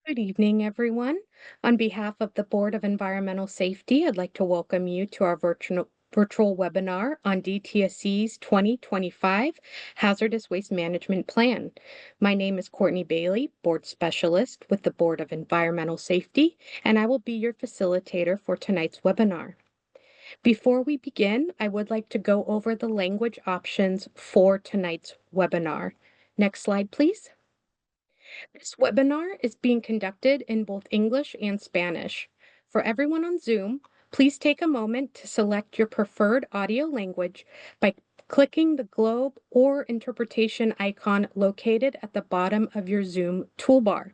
Good evening, everyone. On behalf of the Board of Environmental Safety, I'd like to welcome you to our virtual webinar on DTSC's 2025 Hazardous Waste Management Plan. My name is Courtney Bailey, Board Specialist with the Board of Environmental Safety, and I will be your facilitator for tonight's webinar. Before we begin, I would like to go over the language options for tonight's webinar. Next slide, please. This webinar is being conducted in both English and Spanish. For everyone on Zoom, please take a moment to select your preferred audio language by clicking the globe or interpretation icon located at the bottom of your Zoom toolbar.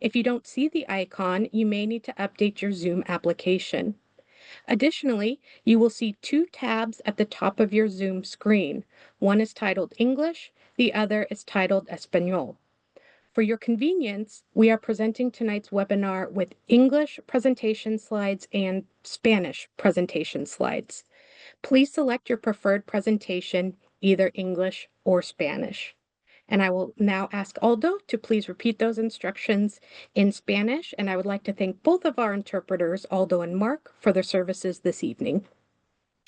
If you don't see the icon, you may need to update your Zoom application. Additionally, you will see two tabs at the top of your Zoom screen. One is titled English, the other is titled Espanol. For your convenience, we are presenting tonight's webinar with English presentation slides and Spanish presentation slides. Please select your preferred presentation, either English or Spanish. And I will now ask Aldo to please repeat those instructions in Spanish, and I would like to thank both of our interpreters, Aldo and Mark, for their services this evening.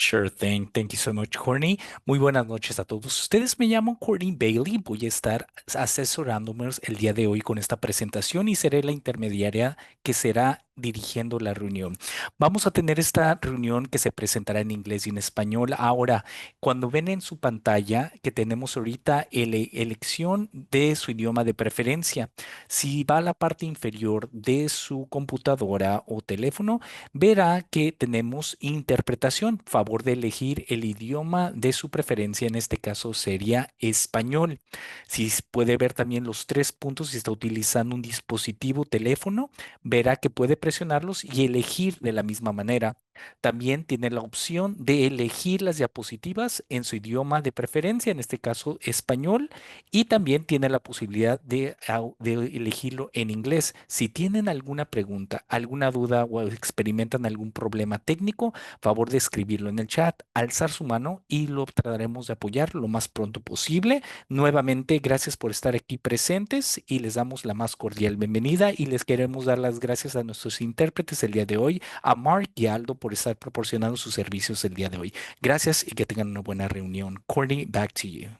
Sure thing. Thank you so much, Courtney. Muy buenas noches a todos ustedes. Me llamo Courtney Bailey. Voy a estar asesorándome el día de hoy con esta presentación y seré la intermediaria que será dirigiendo la reunión. Vamos a tener esta reunión que se presentará en inglés y en español. Ahora, cuando ven en su pantalla que tenemos ahorita elección de su idioma de preferencia, si va a la parte inferior de su computadora o teléfono, verá que tenemos interpretación. Favor de elegir el idioma de su preferencia, en este caso sería español. Si puede ver también los tres puntos, si está utilizando un dispositivo teléfono, verá que puede presionarlos y elegir de la misma manera. También tiene la opción de elegir las diapositivas en su idioma de preferencia, en este caso español, y también tiene la posibilidad de elegirlo en inglés. Si tienen alguna pregunta, alguna duda o experimentan algún problema técnico, favor de escribirlo en el chat, alzar su mano y lo trataremos de apoyar lo más pronto posible. Nuevamente, gracias por estar aquí presentes y les damos la más cordial bienvenida y les queremos dar las gracias a nuestros intérpretes el día de hoy, a Mark y a Aldo por estar proporcionando sus servicios el día de hoy. Gracias y que tengan una buena reunión. Courtney, back to you. Thank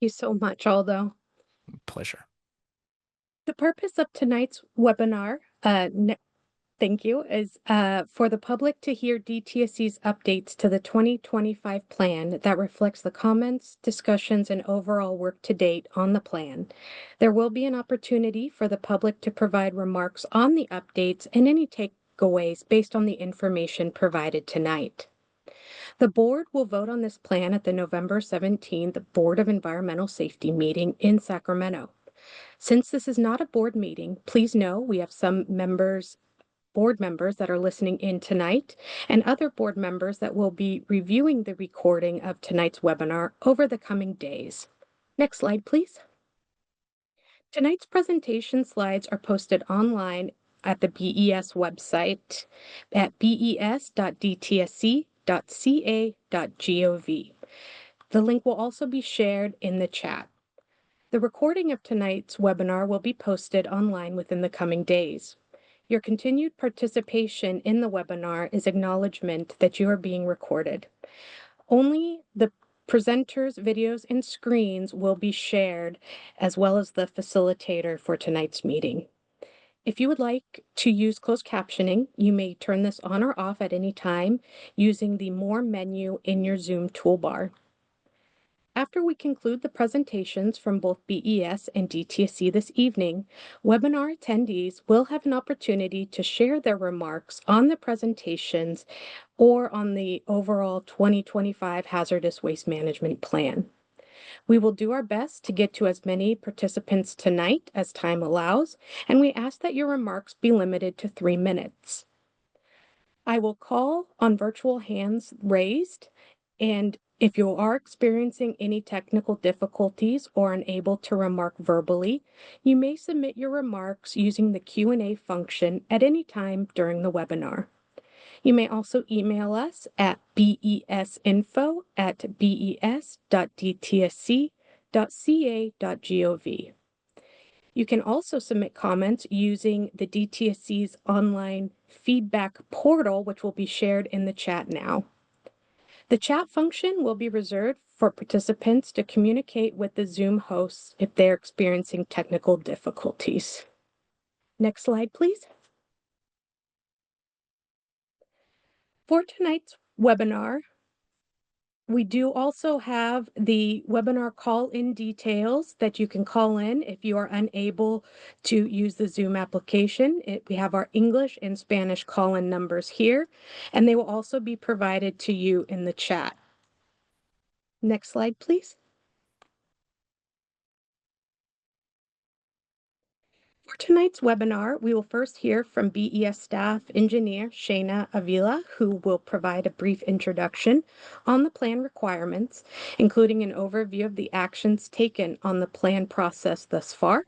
you so much, Aldo. Pleasure. The purpose of tonight's webinar, thank you, is for the public to hear DTSC's updates to the 2025 plan that reflects the comments, discussions, and overall work to date on the plan. There will be an opportunity for the public to provide remarks on the updates and any takeaways based on the information provided tonight. The board will vote on this plan at the November 17th Board of Environmental Safety meeting in Sacramento. Since this is not a board meeting, please know we have some board members that are listening in tonight and other board members that will be reviewing the recording of tonight's webinar over the coming days. Next slide, please. Tonight's presentation slides are posted online at the BES website at bes.dtsc.ca.gov. The link will also be shared in the chat. The recording of tonight's webinar will be posted online within the coming days. Your continued participation in the webinar is acknowledgement that you are being recorded. Only the presenters' videos and screens will be shared, as well as the facilitator for tonight's meeting. If you would like to use closed captioning, you may turn this on or off at any time using the More menu in your Zoom toolbar. After we conclude the presentations from both BES and DTSC this evening, webinar attendees will have an opportunity to share their remarks on the presentations or on the overall 2025 Hazardous Waste Management Plan. We will do our best to get to as many participants tonight as time allows, and we ask that your remarks be limited to 3 minutes. I will call on virtual hands raised, and if you are experiencing any technical difficulties or unable to remark verbally, you may submit your remarks using the Q&A function at any time during the webinar. You may also email us at besinfo@bes.dtsc.ca.gov. You can also submit comments using the DTSC's online feedback portal, which will be shared in the chat now. The chat function will be reserved for participants to communicate with the Zoom hosts if they're experiencing technical difficulties. Next slide, please. For tonight's webinar, we do also have the webinar call-in details that you can call in if you are unable to use the Zoom application. We have our English and Spanish call-in numbers here, and they will also be provided to you in the chat. Next slide, please. For tonight's webinar, we will first hear from BES staff engineer Shayna Avila, who will provide a brief introduction on the plan requirements, including an overview of the actions taken on the plan process thus far.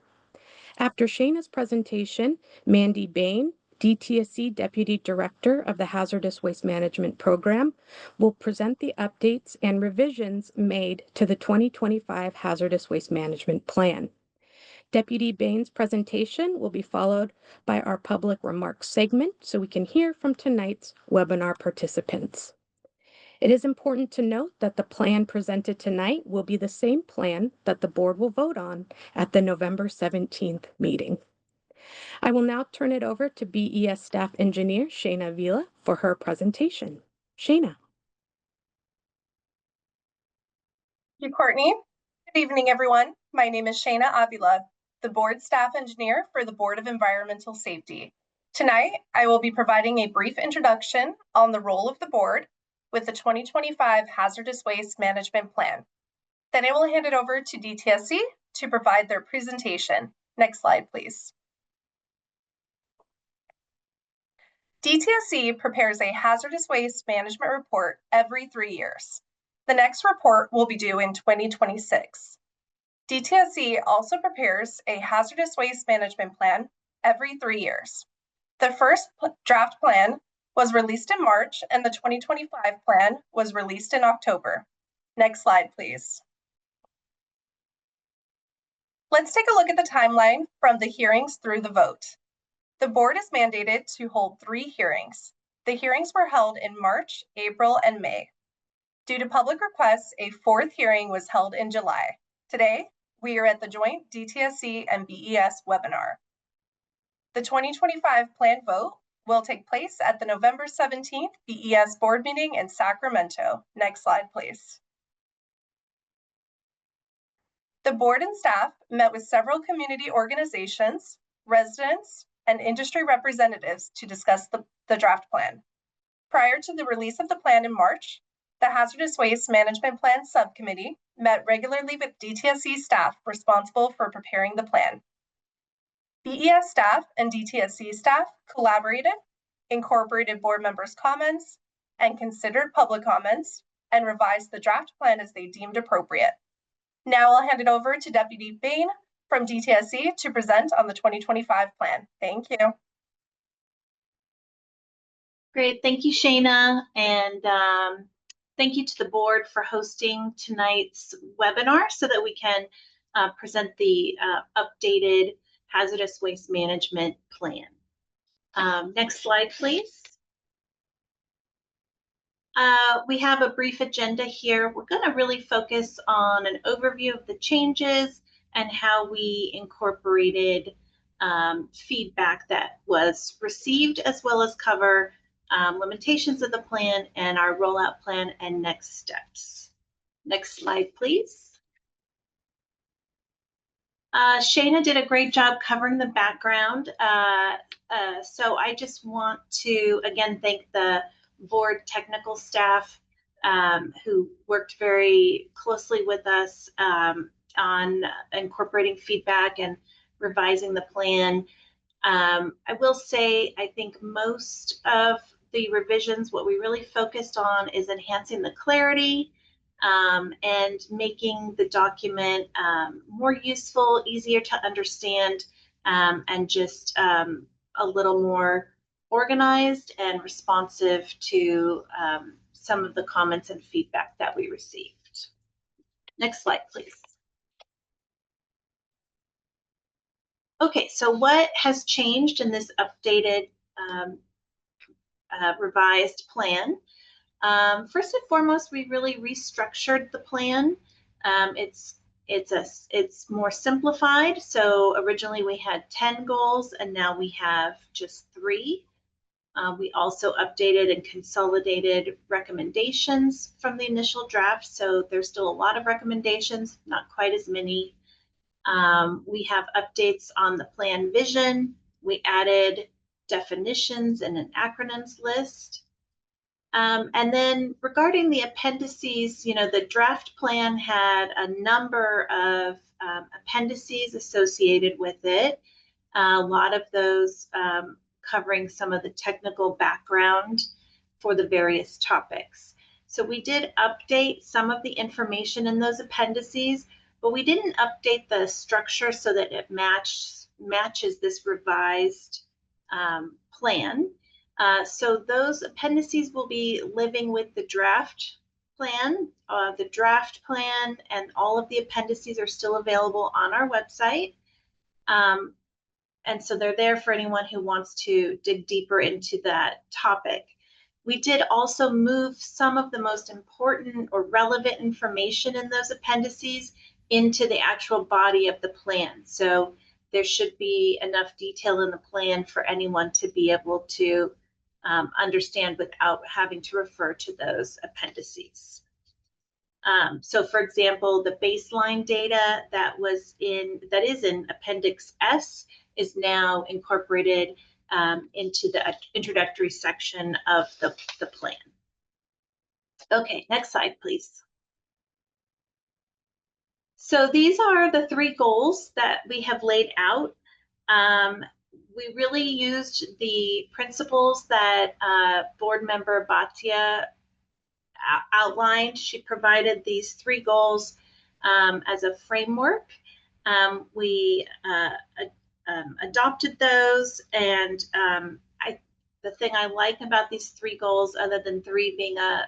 After Shayna's presentation, Mandy Bain, DTSC Deputy Director of the Hazardous Waste Management Program, will present the updates and revisions made to the 2025 Hazardous Waste Management Plan. Deputy Bain's presentation will be followed by our public remarks segment so we can hear from tonight's webinar participants. It is important to note that the plan presented tonight will be the same plan that the board will vote on at the November 17th meeting. I will now turn it over to BES staff engineer Shayna Avila for her presentation. Shayna. Thank you, Courtney. Good evening, everyone. My name is Shayna Avila, the board staff engineer for the Board of Environmental Safety. Tonight, I will be providing a brief introduction on the role of the board with the 2025 Hazardous Waste Management Plan. Then I will hand it over to DTSC to provide their presentation. Next slide, please. DTSC prepares a hazardous waste management report every 3 years. The next report will be due in 2026. DTSC also prepares a hazardous waste management plan every 3 years. The first draft plan was released in March and the 2025 plan was released in October. Next slide, please. Let's take a look at the timeline from the hearings through the vote. The board is mandated to hold 3 hearings. The hearings were held in March, April, and May. Due to public requests, a 4th hearing was held in July. Today, we are at the joint DTSC and BES webinar. The 2025 plan vote will take place at the November 17th BES board meeting in Sacramento. Next slide, please. The board and staff met with several community organizations, residents, and industry representatives to discuss the draft plan. Prior to the release of the plan in March, the Hazardous Waste Management Plan Subcommittee met regularly with DTSC staff responsible for preparing the plan. BES staff and DTSC staff collaborated, incorporated board members' comments, and considered public comments, and revised the draft plan as they deemed appropriate. Now I'll hand it over to Deputy Bain from DTSC to present on the 2025 plan. Thank you. Great, thank you, Shayna, and thank you to the board for hosting tonight's webinar so that we can present the updated hazardous waste management plan. Next slide, please. We have a brief agenda here. We're going to really focus on an overview of the changes and how we incorporated feedback that was received, as well as cover limitations of the plan and our rollout plan and next steps. Next slide, please. Shayna did a great job covering the background. So I just want to, again, thank the board technical staff who worked very closely with us on incorporating feedback and revising the plan. I will say, I think most of the revisions, what we really focused on is enhancing the clarity and making the document more useful, easier to understand, and just a little more organized and responsive to some of the comments and feedback that we received. Next slide, please. Okay, so what has changed in this updated revised plan? First and foremost, we really restructured the plan. It's more simplified. So originally we had 10 goals, and now we have just 3. We also updated and consolidated recommendations from the initial draft. So there's still a lot of recommendations, not quite as many. We have updates on the plan vision. We added definitions and an acronyms list. And then regarding the appendices, the draft plan had a number of appendices associated with it. A lot of those covering some of the technical background for the various topics. So we did update some of the information in those appendices, but we didn't update the structure so that it matches this revised plan. So those appendices will be living with the draft plan. The draft plan and all of the appendices are still available on our website. And so they're there for anyone who wants to dig deeper into that topic. We did also move some of the most important or relevant information in those appendices into the actual body of the plan. So there should be enough detail in the plan for anyone to be able to understand without having to refer to those appendices. So for example, the baseline data that is in Appendix S is now incorporated into the introductory section of the plan. Okay, next slide, please. So these are the 3 goals that we have laid out. We really used the principles that board member Bhatia outlined. She provided these 3 goals as a framework. We adopted those, and the thing I like about these 3 goals, other than 3 being a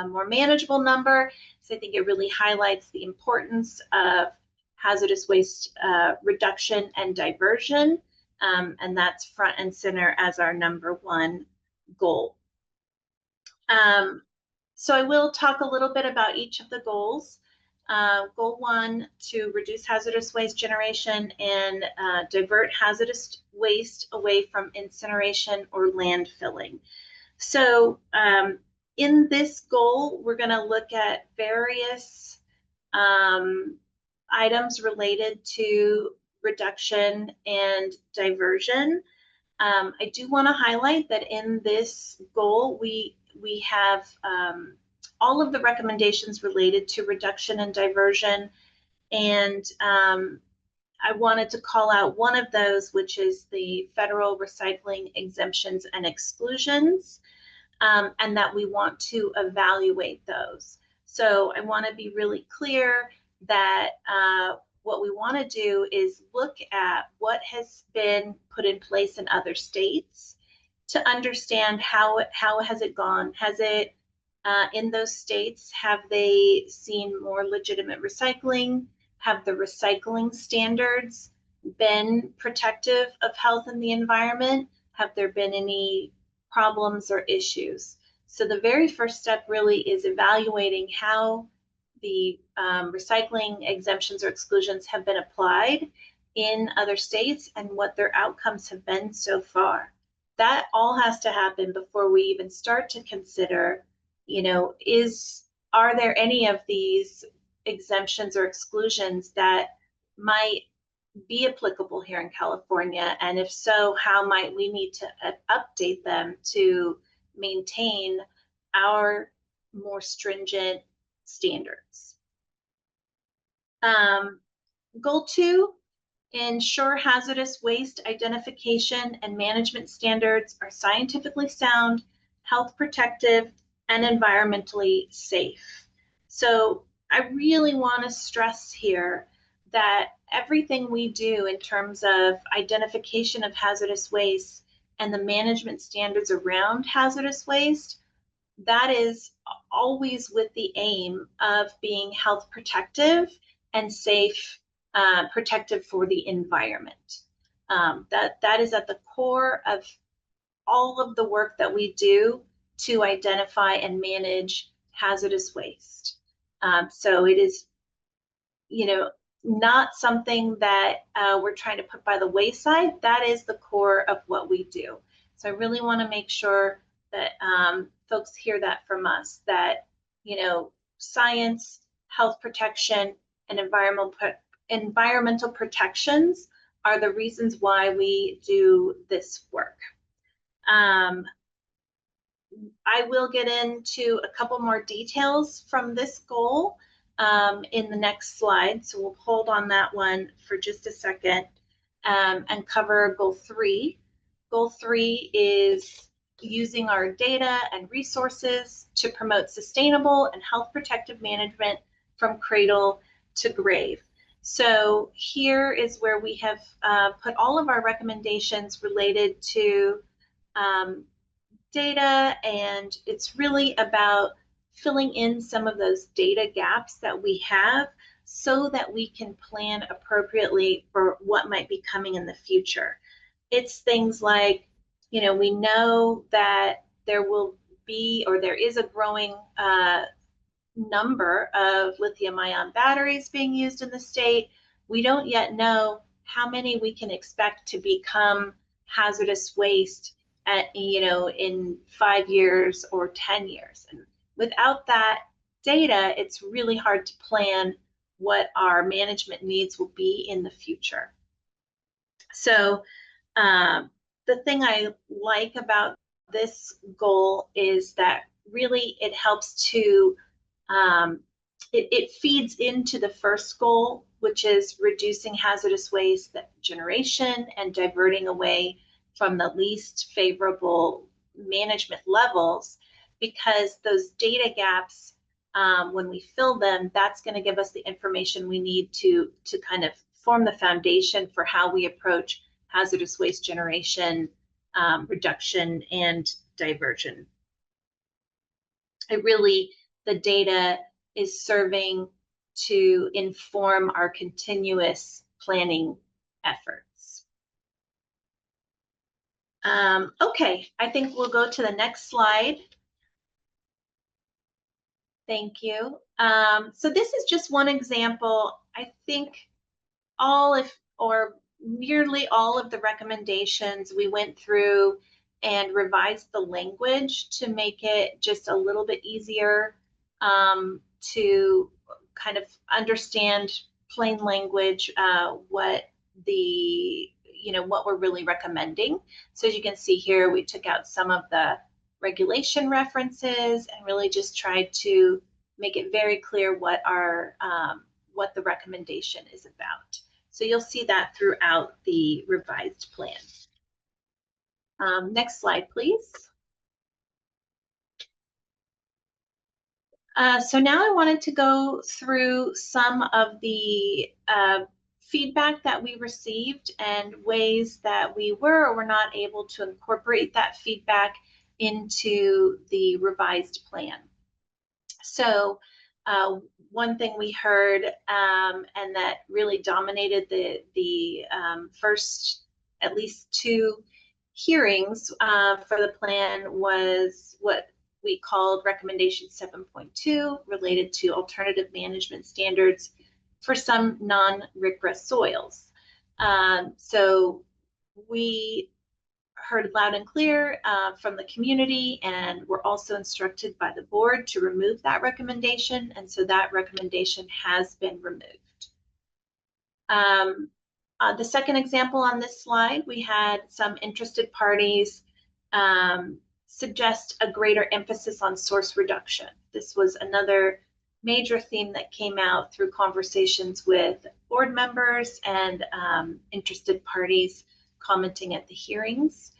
more manageable number, is I think it really highlights the importance of hazardous waste reduction and diversion, and that's front and center as our number 1 goal. So I will talk a little bit about each of the goals. Goal 1, to reduce hazardous waste generation and divert hazardous waste away from incineration or landfilling. So in this goal, we're going to look at various items related to reduction and diversion. I do want to highlight that in this goal, we have all of the recommendations related to reduction and diversion, and I wanted to call out one of those, which is the federal recycling exemptions and exclusions, and that we want to evaluate those. So I want to be really clear that what we want to do is look at what has been put in place in other states to understand how has it gone. Has it in those states, have they seen more legitimate recycling? Have the recycling standards been protective of health and the environment? Have there been any problems or issues? So the very first step really is evaluating how the recycling exemptions or exclusions have been applied in other states and what their outcomes have been so far. That all has to happen before we even start to consider, are there any of these exemptions or exclusions that might be applicable here in California? And if so, how might we need to update them to maintain our more stringent standards? Goal 2, ensure hazardous waste identification and management standards are scientifically sound, health protective, and environmentally safe. So I really want to stress here that everything we do in terms of identification of hazardous waste and the management standards around hazardous waste, that is always with the aim of being health protective and safe, protective for the environment. That is at the core of all of the work that we do to identify and manage hazardous waste. So it is, not something that we're trying to put by the wayside. That is the core of what we do. So I really want to make sure that folks hear that from us, that, science, health protection, and environmental protections are the reasons why we do this work. I will get into a couple more details from this goal in the next slide. So we'll hold on that one for just a second and cover goal 3. Goal 3 is using our data and resources to promote sustainable and health protective management from cradle to grave. So here is where we have put all of our recommendations related to data, and it's really about filling in some of those data gaps that we have so that we can plan appropriately for what might be coming in the future. It's things like, we know that there will be, or there is a growing number of lithium-ion batteries being used in the state. We don't yet know how many we can expect to become hazardous waste in 5 years or 10 years. And without that data, it's really hard to plan what our management needs will be in the future. So the thing I like about this goal is that really it helps to, it feeds into the first goal, which is reducing hazardous waste generation and diverting away from the least favorable management levels, because those data gaps, when we fill them, that's going to give us the information we need to kind of form the foundation for how we approach hazardous waste generation, reduction, and diversion. The data is serving to inform our continuous planning efforts. Okay, I think we'll go to the next slide. Thank you. So this is just one example. I think nearly all of the recommendations we went through and revised the language to make it just a little bit easier to kind of understand plain language what we're really recommending. So as you can see here, we took out some of the regulation references and really just tried to make it very clear what what the recommendation is about. So you'll see that throughout the revised plan. Next slide, please. So now I wanted to go through some of the feedback that we received and ways that we were or were not able to incorporate that feedback into the revised plan. So one thing we heard and that really dominated the first at least 2 hearings for the plan was what we called recommendation 7.2, related to alternative management standards for some non-RCRA soils. So we heard loud and clear from the community, and were also instructed by the board to remove that recommendation, and so that recommendation has been removed. The second example on this slide, we had some interested parties suggest a greater emphasis on source reduction. This was another major theme that came out through conversations with board members and interested parties commenting at the hearings.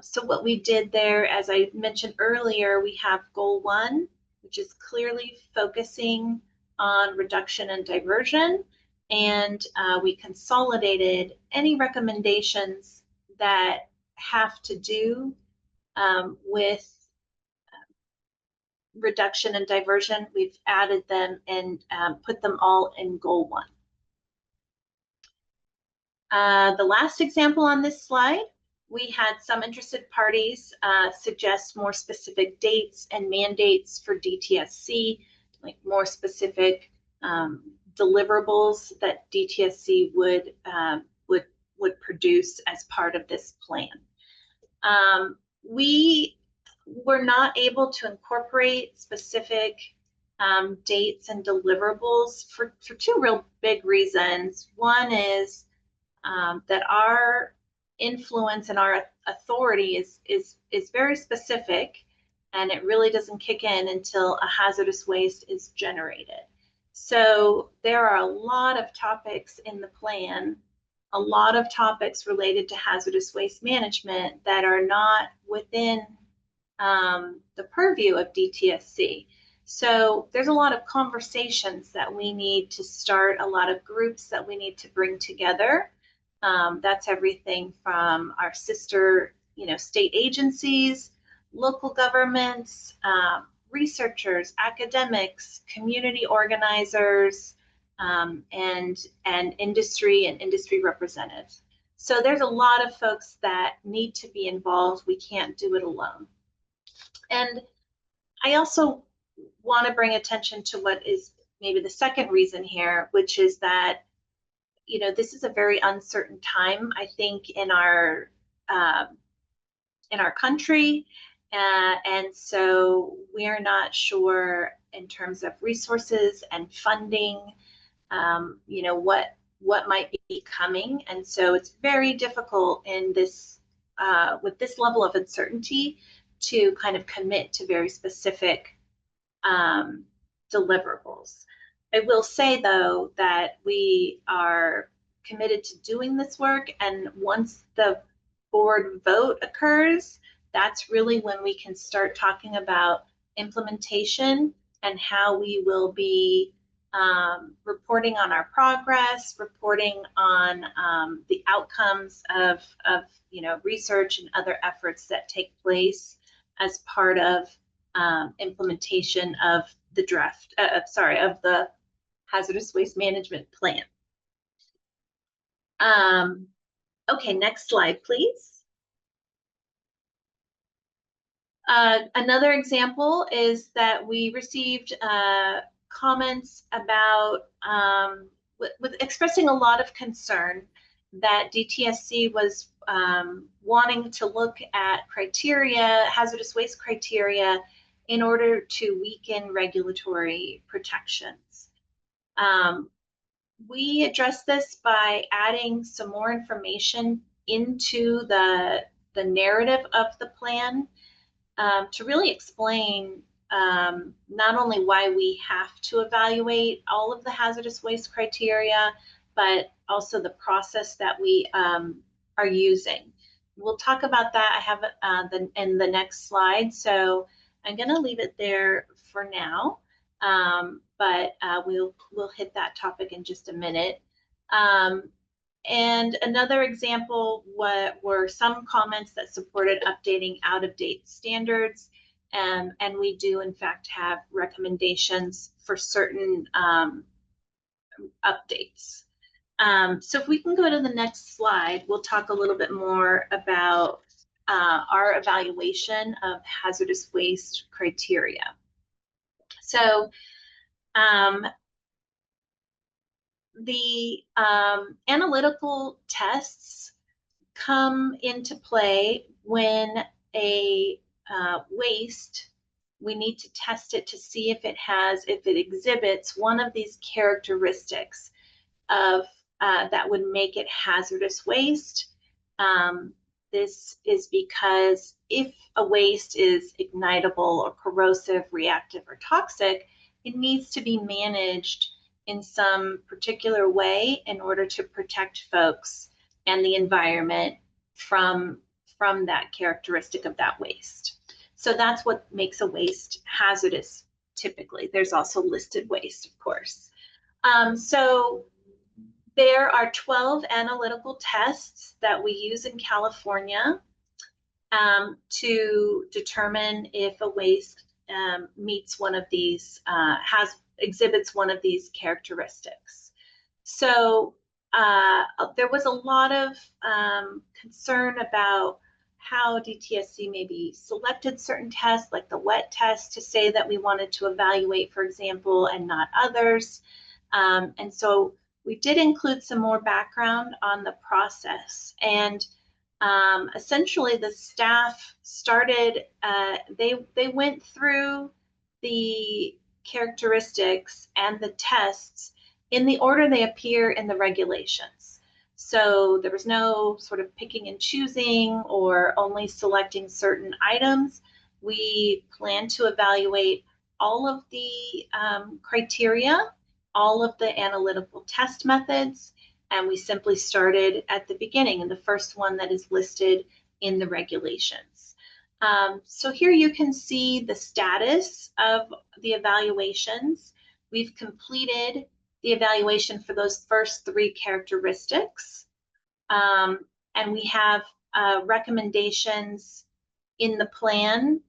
So what we did there, as I mentioned earlier, we have goal 1, which is clearly focusing on reduction and diversion, and we consolidated any recommendations that have to do with reduction and diversion. We've added them and put them all in goal 1. The last example on this slide, we had some interested parties suggest more specific dates and mandates for DTSC, like more specific deliverables that DTSC would produce as part of this plan. We were not able to incorporate specific dates and deliverables for two real big reasons. One is that our influence and our authority is very specific, and it really doesn't kick in until a hazardous waste is generated. So there are a lot of topics in the plan, a lot of topics related to hazardous waste management that are not within the purview of DTSC. So there's a lot of conversations that we need to start, a lot of groups that we need to bring together. That's everything from our sister, state agencies, local governments, researchers, academics, community organizers, and industry and industry representatives. So there's a lot of folks that need to be involved. We can't do it alone. And I also want to bring attention to what is maybe the second reason here, which is that this is a very uncertain time, I think, in our country, and so we're not sure in terms of resources and funding, what might be coming, and so it's very difficult in this with this level of uncertainty to kind of commit to very specific deliverables. I will say, though, that we are committed to doing this work, and once the board vote occurs, that's really when we can start talking about implementation and how we will be reporting on our progress, reporting on the outcomes of research and other efforts that take place as part of implementation of the of the hazardous waste management plan. Okay, next slide, please. Another example is that we received comments about with expressing a lot of concern that DTSC was wanting to look at criteria, hazardous waste criteria, in order to weaken regulatory protections. We address this by adding some more information into the narrative of the plan to really explain not only why we have to evaluate all of the hazardous waste criteria, but also the process that we are using. We'll talk about that. I have it in the next slide, so I'm going to leave it there for now, but we'll hit that topic in just a minute. And another example were some comments that supported updating out-of-date standards, and we do in fact have recommendations for certain updates. So if we can go to the next slide, we'll talk a little bit more about our evaluation of hazardous waste criteria. So the analytical tests come into play when a waste, we need to test it to see if it exhibits one of these characteristics of that would make it hazardous waste. This is because if a waste is ignitable or corrosive, reactive, or toxic, it needs to be managed in some particular way in order to protect folks and the environment from that characteristic of that waste. So that's what makes a waste hazardous typically. There's also listed waste, of course. So there are 12 analytical tests that we use in California to determine if a waste meets one of these, exhibits one of these characteristics. So there was a lot of concern about how DTSC maybe selected certain tests, like the wet test, to say that we wanted to evaluate, for example, and not others. And so we did include some more background on the process. And essentially the staff started, they went through the characteristics and the tests in the order they appear in the regulations. So there was no sort of picking and choosing or only selecting certain items. We plan to evaluate all of the criteria, all of the analytical test methods, and we simply started at the beginning and the first one that is listed in the regulations. So here you can see the status of the evaluations. We've completed the evaluation for those first 3 characteristics. And we have recommendations in the plan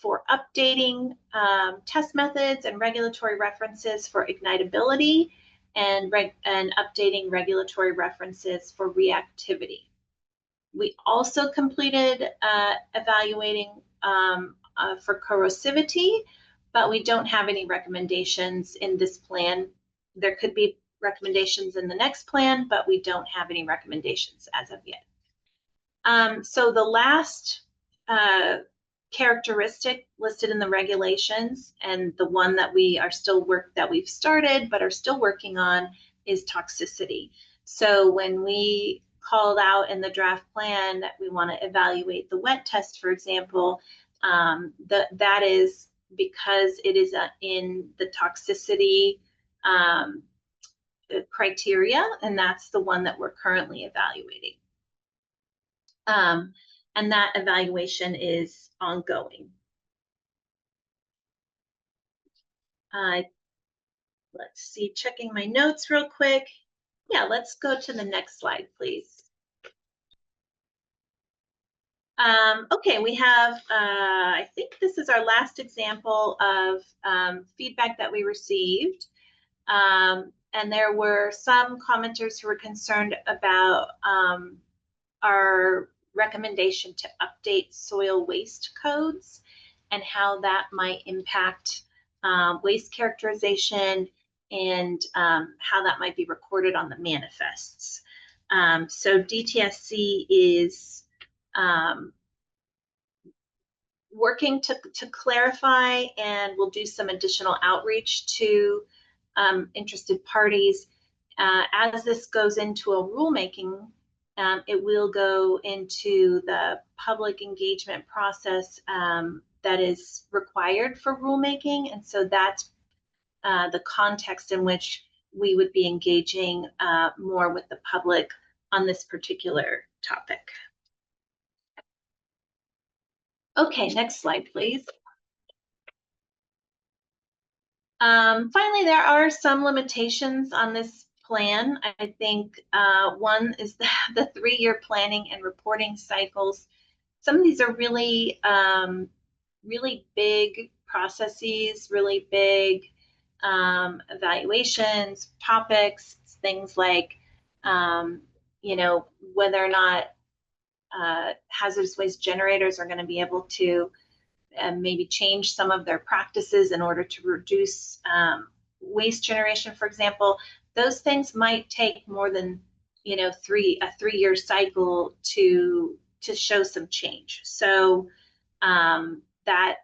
for updating test methods and regulatory references for ignitability and updating regulatory references for reactivity. We also completed evaluating for corrosivity, but we don't have any recommendations in this plan. There could be recommendations in the next plan, but we don't have any recommendations as of yet. So the last characteristic listed in the regulations, and the one that we are still we've started but are still working on, is toxicity. So when we called out in the draft plan that we want to evaluate the wet test, for example, that is because it is in the toxicity criteria, and that's the one that we're currently evaluating. And that evaluation is ongoing. Let's see, checking my notes real quick. Yeah, let's go to the next slide, please. Okay, we have, I think this is our last example of feedback that we received. And there were some commenters who were concerned about our recommendation to update soil waste codes and how that might impact waste characterization and how that might be recorded on the manifests. So DTSC is working to clarify, and we'll do some additional outreach to interested parties. As this goes into a rulemaking, it will go into the public engagement process that is required for rulemaking, and so that's the context in which we would be engaging more with the public on this particular topic. Okay, next slide, please. Finally, there are some limitations on this plan. I think one is the 3-year planning and reporting cycles. Some of these are really, really big processes, really big evaluations, topics, things like, you know, whether or not hazardous waste generators are going to be able to maybe change some of their practices in order to reduce waste generation, for example. Those things might take more than, you know, a 3-year cycle to show some change. So that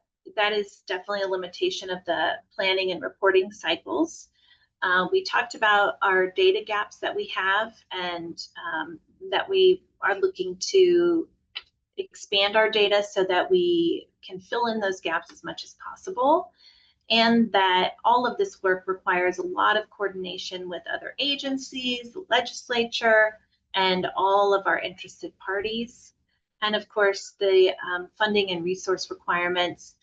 is definitely a limitation of the planning and reporting cycles. We talked about our data gaps that we have, and that we are looking to expand our data so that we can fill in those gaps as much as possible, and that all of this work requires a lot of coordination with other agencies, the legislature, and all of our interested parties. And of course, the funding and resource requirements.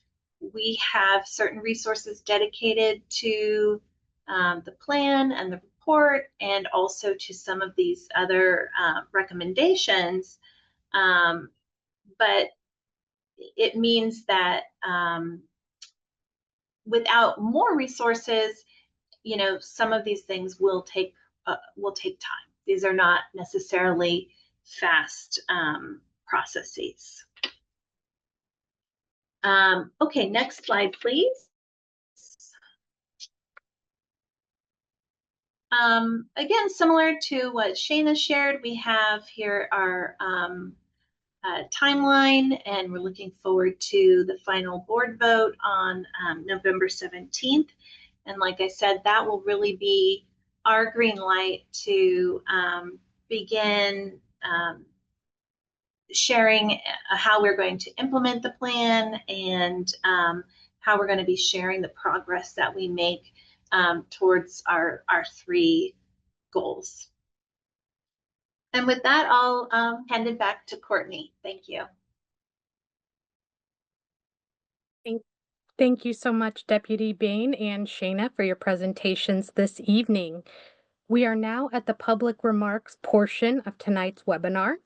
We have certain resources dedicated to the plan and the report, and also to some of these other recommendations. But it means that without more resources, you know, some of these things will take will take time. These are not necessarily fast processes. Okay, next slide, please. Again, similar to what Shayna shared, we have here our timeline, and we're looking forward to the final board vote on November 17th. And like I said, that will really be our green light to begin sharing how we're going to implement the plan, and how we're going to be sharing the progress that we make towards our 3 goals. And with that, I'll hand it back to Courtney. Thank you. Thank you so much, Deputy Bain and Shayna, for your presentations this evening. We are now at the public remarks portion of tonight's webinar.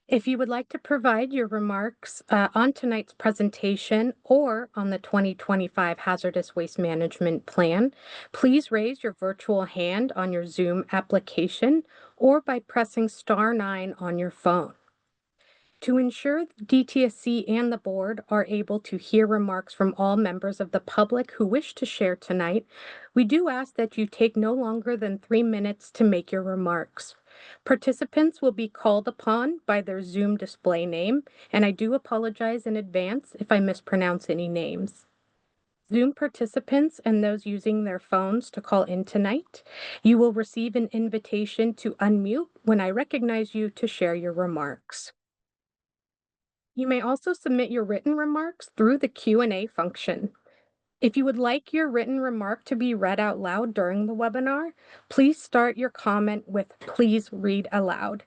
If you would like to provide your remarks on tonight's presentation or on the 2025 Hazardous Waste Management Plan, please raise your virtual hand on your Zoom application or by pressing *9 on your phone. To ensure DTSC and the board are able to hear remarks from all members of the public who wish to share tonight, we do ask that you take no longer than 3 minutes to make your remarks. Participants will be called upon by their Zoom display name, and I do apologize in advance if I mispronounce any names. Zoom participants and those using their phones to call in tonight, you will receive an invitation to unmute when I recognize you to share your remarks. You may also submit your written remarks through the Q&A function. If you would like your written remark to be read out loud during the webinar, please start your comment with "Please read aloud."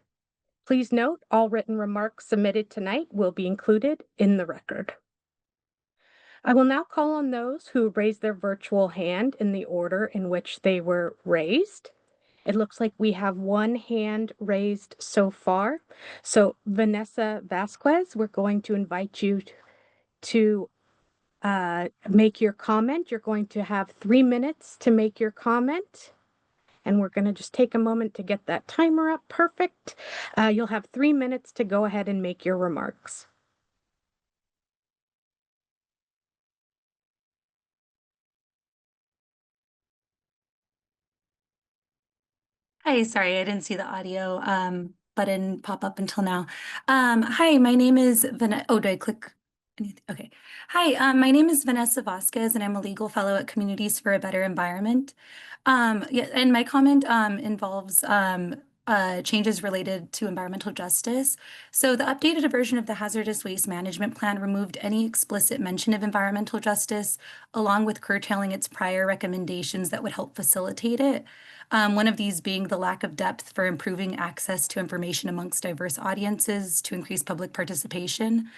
Please note, all written remarks submitted tonight will be included in the record. I will now call on those who raised their virtual hand in the order in which they were raised. It looks like we have one hand raised so far. So Vanessa Vasquez, we're going to invite you to make your comment. You're going to have 3 minutes to make your comment. And we're going to just take a moment to get that timer up. Perfect. You'll have 3 minutes to go ahead and make your remarks. Hi, sorry, I didn't see the audio button pop up until now. Hi, my name is Vanessa. Oh, do I click anything? Okay. Hi, my name is Vanessa Vasquez, and I'm a legal fellow at Communities for a Better Environment. Yeah, and my comment involves changes related to environmental justice. So the updated version of the Hazardous Waste Management Plan removed any explicit mention of environmental justice, along with curtailing its prior recommendations that would help facilitate it. One of these being the lack of depth for improving access to information amongst diverse audiences to increase public participation.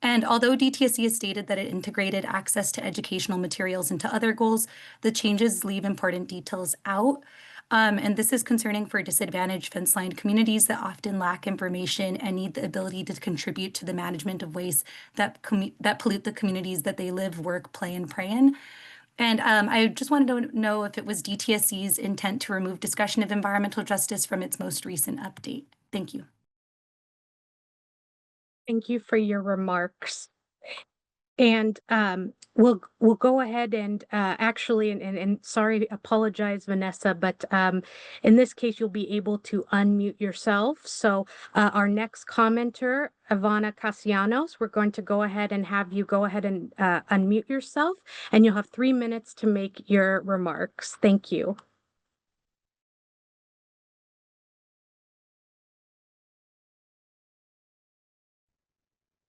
And although DTSC has stated that it integrated access to educational materials into other goals, the changes leave important details out. And this is concerning for disadvantaged fence-lined communities that often lack information and need the ability to contribute to the management of waste that pollute the communities that they live, work, play, and pray in. And I just wanted to know if it was DTSC's intent to remove discussion of environmental justice from its most recent update. Thank you. Thank you for your remarks. And we'll go ahead and actually, and sorry, apologize, Vanessa, but in this case, you'll be able to unmute yourself. So our next commenter, Ivana Castellanos, we're going to go ahead and have you go ahead and unmute yourself, and you'll have 3 minutes to make your remarks. Thank you.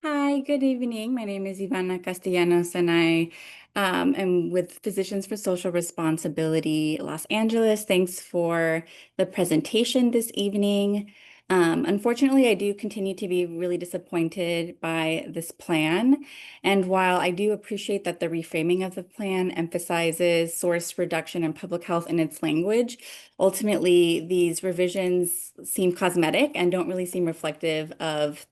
Hi, good evening. My name is Ivana Castellanos, and I am with Physicians for Social Responsibility Los Angeles. Thanks for the presentation this evening. Unfortunately, I do continue to be really disappointed by this plan. And while I do appreciate that the reframing of the plan emphasizes source reduction and public health in its language, ultimately, these revisions seem cosmetic and don't really seem reflective of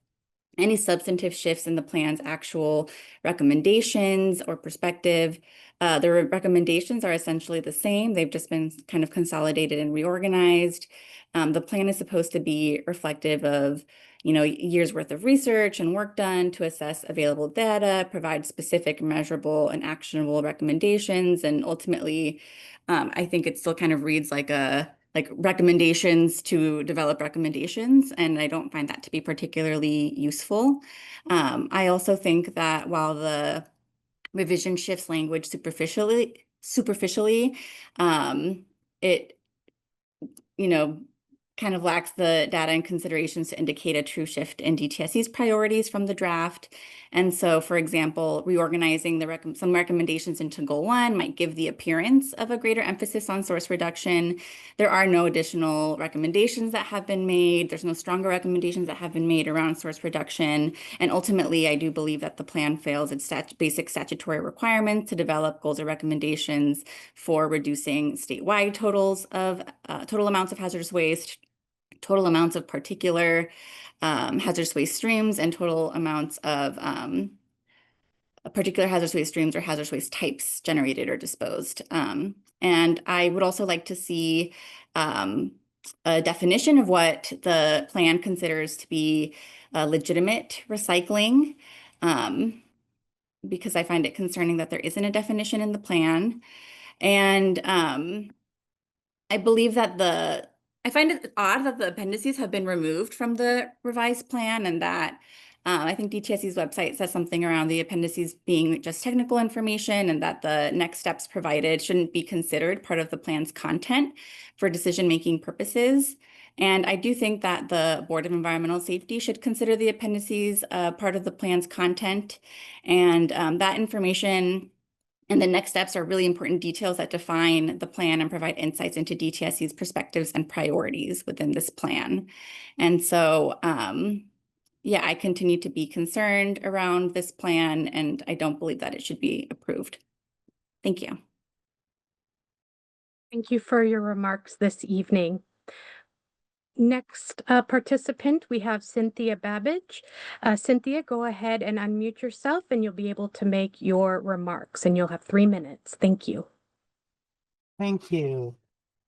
any substantive shifts in the plan's actual recommendations or perspective. The recommendations are essentially the same. They've just been kind of consolidated and reorganized. The plan is supposed to be reflective of, years worth of research and work done to assess available data, provide specific, measurable, and actionable recommendations, and ultimately, I think it still kind of reads like recommendations to develop recommendations, and I don't find that to be particularly useful. I also think that while the revision shifts language superficially, it kind of lacks the data and considerations to indicate a true shift in DTSC's priorities from the draft. And so, for example, reorganizing some recommendations into Goal 1 might give the appearance of a greater emphasis on source reduction. There are no additional recommendations that have been made. There's no stronger recommendations that have been made around source reduction. And ultimately, I do believe that the plan fails its basic statutory requirements to develop goals or recommendations for reducing statewide total amounts of hazardous waste, total amounts of particular hazardous waste streams, and total amounts of particular hazardous waste streams or hazardous waste types generated or disposed. And I would also like to see a definition of what the plan considers to be legitimate recycling, because I find it concerning that there isn't a definition in the plan. And I believe that I find it odd that the appendices have been removed from the revised plan, and that I think DTSC's website says something around the appendices being just technical information, and that the next steps provided shouldn't be considered part of the plan's content for decision-making purposes. And I do think that the Board of Environmental Safety should consider the appendices part of the plan's content, and that information and the next steps are really important details that define the plan and provide insights into DTSC's perspectives and priorities within this plan. And so, yeah, I continue to be concerned around this plan, and I don't believe that it should be approved. Thank you. Thank you for your remarks this evening. Next participant, we have Cynthia Babbage. Cynthia, go ahead and unmute yourself and you'll be able to make your remarks, and you'll have 3 minutes. Thank you. Thank you.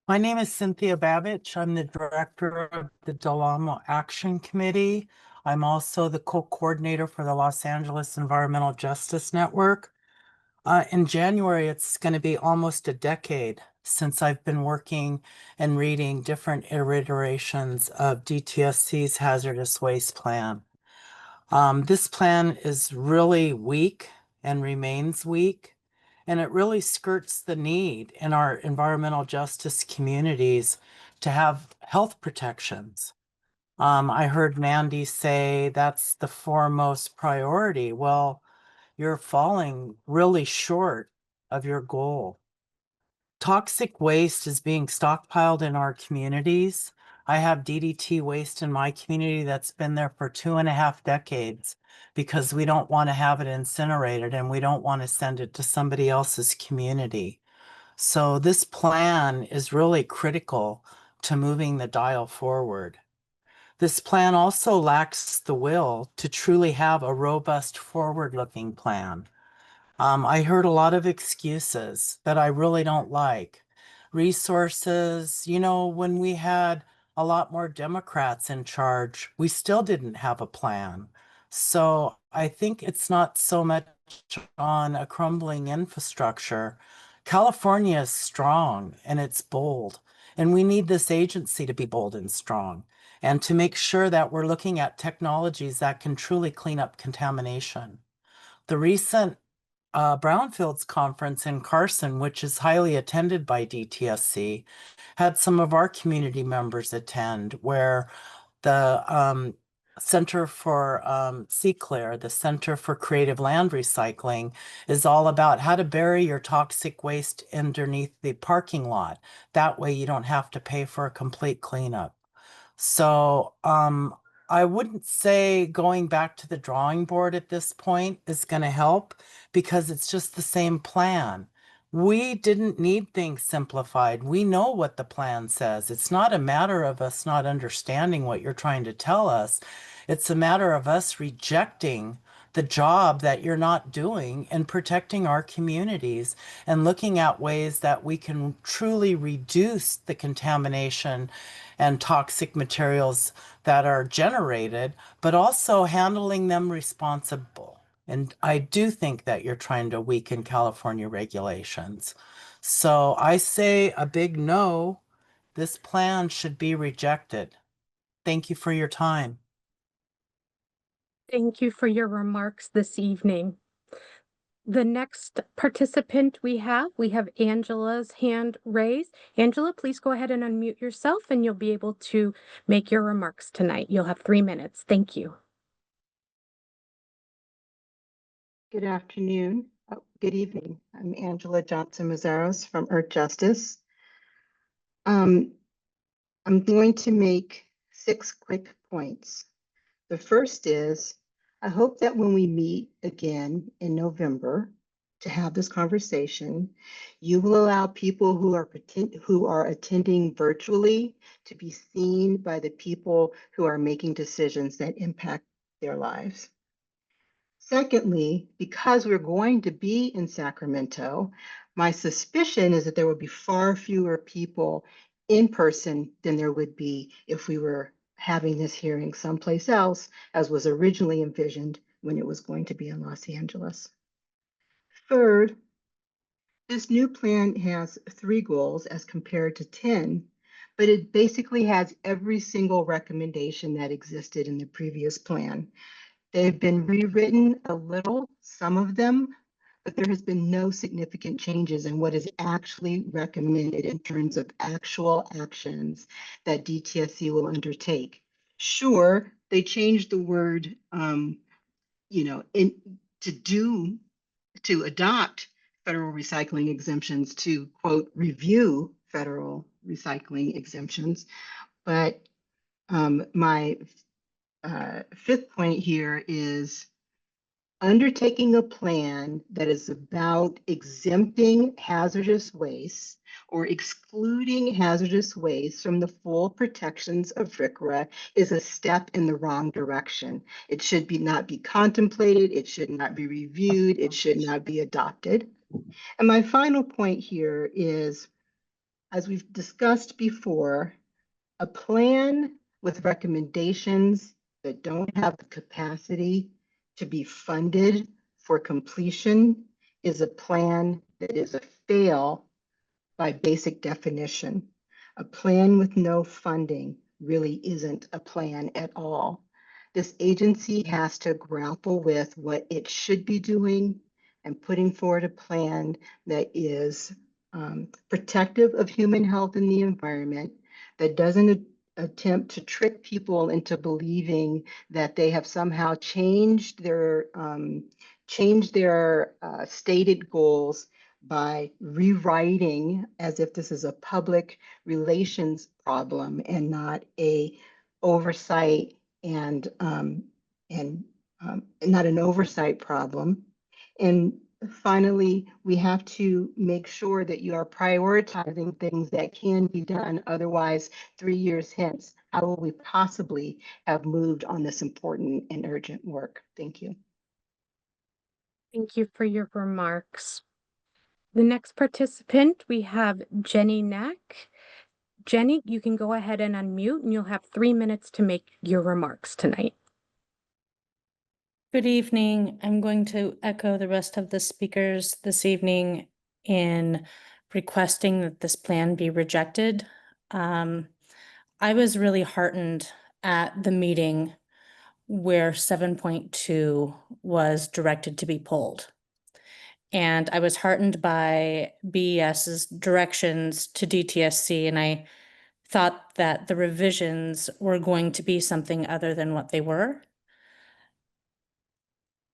My name is Cynthia Babbage. I'm the director of the Del Amo Action Committee. I'm also the co-coordinator for the Los Angeles Environmental Justice Network. In January, it's going to be almost a decade since I've been working and reading different iterations of DTSC's hazardous waste plan. This plan is really weak and remains weak, and it really skirts the need in our environmental justice communities to have health protections. I heard Mandy say that's the foremost priority. Well, you're falling really short of your goal. Toxic waste is being stockpiled in our communities. I have DDT waste in my community that's been there for 2.5 decades because we don't want to have it incinerated and we don't want to send it to somebody else's community. So this plan is really critical to moving the dial forward. This plan also lacks the will to truly have a robust forward-looking plan. I heard a lot of excuses that I really don't like. Resources, when we had a lot more Democrats in charge, we still didn't have a plan. So I think it's not so much on a crumbling infrastructure. California is strong and it's bold, and we need this agency to be bold and strong, and to make sure that we're looking at technologies that can truly clean up contamination. The recent Brownfields conference in Carson, which is highly attended by DTSC, had some of our community members attend, where the Center for CCLARE, the Center for Creative Land Recycling, is all about how to bury your toxic waste underneath the parking lot. That way you don't have to pay for a complete cleanup. So I wouldn't say going back to the drawing board at this point is going to help, because it's just the same plan. We didn't need things simplified. We know what the plan says. It's not a matter of us not understanding what you're trying to tell us. It's a matter of us rejecting the job that you're not doing and protecting our communities and looking at ways that we can truly reduce the contamination and toxic materials that are generated, but also handling them responsible. And I do think that you're trying to weaken California regulations. So I say a big no. This plan should be rejected. Thank you for your time. Thank you for your remarks this evening. The next participant we have Angela's hand raised. Angela, please go ahead and unmute yourself and you'll be able to make your remarks tonight. You'll have 3 minutes. Thank you. Good afternoon. Good evening. I'm Angela Johnson-Mazzaros from Earth Justice. I'm going to make 6 quick points. The first is, I hope that when we meet again in November to have this conversation, you will allow people who are attending virtually to be seen by the people who are making decisions that impact their lives. Secondly, because we're going to be in Sacramento, my suspicion is that there will be far fewer people in person than there would be if we were having this hearing someplace else, as was originally envisioned when it was going to be in Los Angeles. Third, this new plan has 3 goals as compared to 10, but it basically has every single recommendation that existed in the previous plan. They've been rewritten a little, some of them, but there has been no significant changes in what is actually recommended in terms of actual actions that DTSC will undertake. Sure, they changed the word, to adopt federal recycling exemptions to, quote, review federal recycling exemptions. But my 5th point here is undertaking a plan that is about exempting hazardous waste or excluding hazardous waste from the full protections of RCRA is a step in the wrong direction. It should not be contemplated, it should not be reviewed, it should not be adopted. And my final point here is, as we've discussed before, a plan with recommendations that don't have the capacity to be funded for completion is a plan that is a fail by basic definition. A plan with no funding really isn't a plan at all. This agency has to grapple with what it should be doing and putting forward a plan that is protective of human health and the environment, that doesn't attempt to trick people into believing that they have somehow changed their stated goals by rewriting as if this is a public relations problem and not a oversight and not an oversight problem. And finally, we have to make sure that you are prioritizing things that can be done. Otherwise, 3 years hence, how will we possibly have moved on this important and urgent work? Thank you. Thank you for your remarks. The next participant, we have Jenny Knack. Jenny, you can go ahead and unmute and you'll have 3 minutes to make your remarks tonight. Good evening. I'm going to echo the rest of the speakers this evening in requesting that this plan be rejected. I was really heartened at the meeting where 7.2 was directed to be pulled. And I was heartened by BES's directions to DTSC, and I thought that the revisions were going to be something other than what they were.